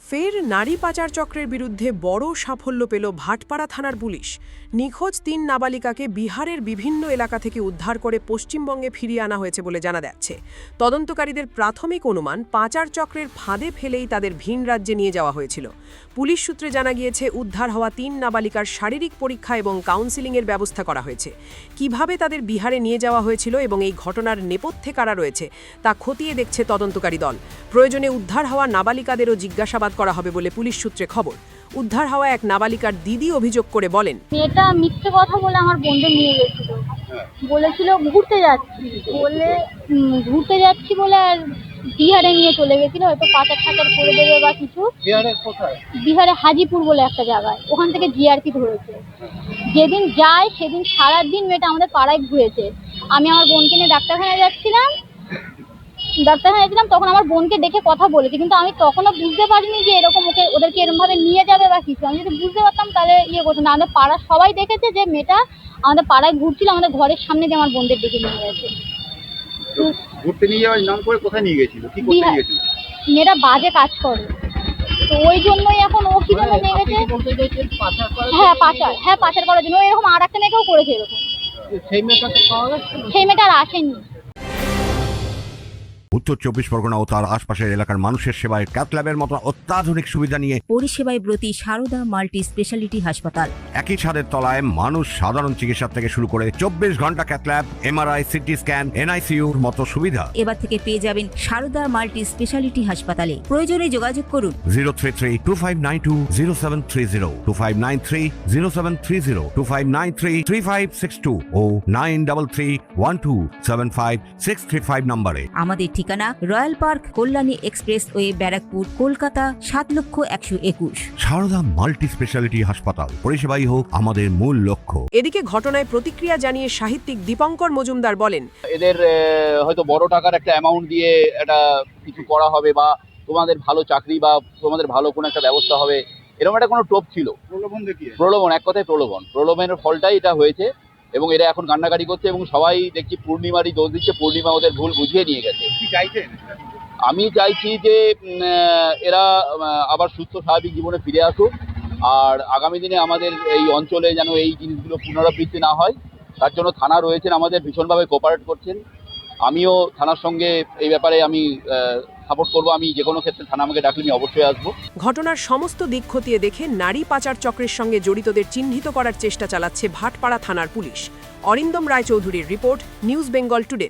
ফের নারী পাচার চক্রের বিরুদ্ধে বড় সাফল্য পেল ভাটপাড়া থানার পুলিশ। নিখোঁজ ৩ নাবালিকাকে বিহারের বিভিন্ন এলাকা থেকে উদ্ধার করে পশ্চিমবঙ্গে ফিরিয়ে আনা হয়েছে বলে জানা যাচ্ছে। তদন্তকারীদের প্রাথমিক অনুমান, পাচার চক্রের ফাঁদে ফেলেই তাদের ভিন রাজ্যে নিয়ে যাওয়া হয়েছিল। পুলিশ সূত্রে জানা গিয়েছে, উদ্ধার হওয়া ৩ নাবালিকার শারীরিক পরীক্ষা এবং কাউন্সেলিংয়ের ব্যবস্থা করা হয়েছে। কিভাবে তাদের বিহারে নিয়ে যাওয়া হয়েছিল এবং এই ঘটনার নেপথ্যে কারা রয়েছে তা খতিয়ে দেখছে তদন্তকারী দল। প্রয়োজনে উদ্ধার হওয়া নাবালিকাদেরও জিজ্ঞাসাবাদ করা হবে বলে পুলিশ সূত্রে খবর। উদ্ধার হওয়া এক নাবালিকার দিদি অভিযোগ করে বলেন, মেয়েটা মিথ্যে কথা বলে আমার বোনদের নিয়ে গেছিল, বলেছিল ঘুরতে যাচ্ছি বলে আর বিহারে নিয়ে চলে গেছিল, হয়তো পাচার টাচার করে দেবে বা কিছু। বিহারে হাজিপুর বলে একটা জায়গায়, ওখান থেকে জিআরপি ধরেছে। যেদিন যায় সেদিন সারাদিন মেয়েটা আমাদের পাড়ায় ঘুরেছে। আমি আমার বোনকে নিয়ে ডাক্তারখানায় যাচ্ছিলাম, তখন আমার বোনকে ডেকে কথা বলেছি, কিন্তু আমি তখনও বুঝতে পারিনি যে এরকম ওদেরকে এরকমভাবে নিয়ে যাবে বা কিছু। আমি যদি বুঝতে পারতাম তাহলে করতাম না। আমাদের পাড়ার সবাই দেখেছে যে মেয়েটা আমাদের পাড়ায় ঘুরছিল, আমাদের ঘরের সামনে দিয়ে আমার বোনদের ডেকে নিয়ে গেছে। ঘুরতে নিয়ে যাওয়ার নাম করে কোথায় নিয়ে গেছিল, কি করতে নিয়ে গেছিল? মেয়েটা বাজে কাজ করে, তো ওই জন্যই এখন ও কি জন্য নিয়ে গেছে। পাচার করার জন্য। এরকম আর একটা মেয়েকেও করেছে এরকম। সেই মেয়েটা আর আসেনি। উত্তর 24 পরগনা ও তার আশপাশের এলাকার মানুষের সেবায় ক্যাথ ল্যাবের মতো অত্যাধুনিক সুবিধা নিয়ে পরিষেবায় ব্রতী সারদা মাল্টি স্পেশালিটি হাসপাতাল। একই ছাদের তলায় মানুষ সাধারণ চিকিৎসা থেকে শুরু করে 24 ঘন্টা cath lab, MRI, CT scan, এনআইসিইউর মতো সুবিধা এবার থেকে পেয়ে যাবেন সারদা মাল্টি স্পেশালিটি হাসপাতালে। প্রয়োজনে যোগাযোগ করুন 033-2592-0730, 2593-0730, 2593-3562 ও 9331275635 নম্বরে। আমাদের ঠিকানা Royal Park, Kalyani Expressway, Barrackpore, Kolkata ৭,১২১। সারদা মাল্টি স্পেশালিটি হাসপাতাল, পরিষেবাই হোক আমাদের মূল লক্ষ্য। এদিকে ঘটনায় প্রতিক্রিয়া জানিয়ে সাহিত্যিক দীপঙ্কর মজুমদার বলেন, এদের হয়তো বড় টাকার একটা অ্যামাউন্ট দিয়ে একটা কিছু করা হবে, বা তোমাদের ভালো চাকরি বা তোমাদের ভালো কোনো একটা ব্যবস্থা হবে, এরকম একটা কোনো টোপ ছিল। প্রলোভন, এক কথায় প্রলোভনের ফলটাই এটা হয়েছে। এবং এরা এখন কান্নাকাটি করছে এবং সবাই দেখছি পূর্ণিমারই দোষ দিচ্ছে। পূর্ণিমা ওদের ভুল বুঝিয়ে নিয়ে গেছে। আমি চাইছি যে এরা আবার সুস্থ স্বাভাবিক জীবনে ফিরে আসুক, আর আগামী দিনে আমাদের এই অঞ্চলে যেন এই জিনিসগুলো পুনরাবৃত্তি না হয়, তার জন্য থানা রয়েছেন, আমাদের ভীষণভাবে কোঅপারেট করছেন। আমিও থানার সঙ্গে এই ব্যাপারে আমি সাপোর্ট করবো। আমি যে কোনো ক্ষেত্রে থানা আমাকে ডাকলে আমি অবশ্যই আসবো। ঘটনার সমস্ত দিক খতিয়ে দেখে নারী পাচার চক্রের সঙ্গে জড়িতদের চিহ্নিত করার চেষ্টা চালাচ্ছে ভাটপাড়া থানার পুলিশ। অরিন্দম রায়চৌধুরীর রিপোর্ট, নিউজ বেঙ্গল টুডে।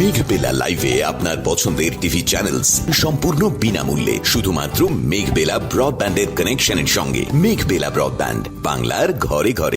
মেঘবেলা লাইভে আপনার পছন্দের টিভি চ্যানেলস সম্পূর্ণ বিনামূল্যে, শুধুমাত্র মেঘবেলা ব্রডব্যান্ডের কানেকশনের সঙ্গে। মেঘবেলা ব্রডব্যান্ড, বাংলার ঘরে ঘরে।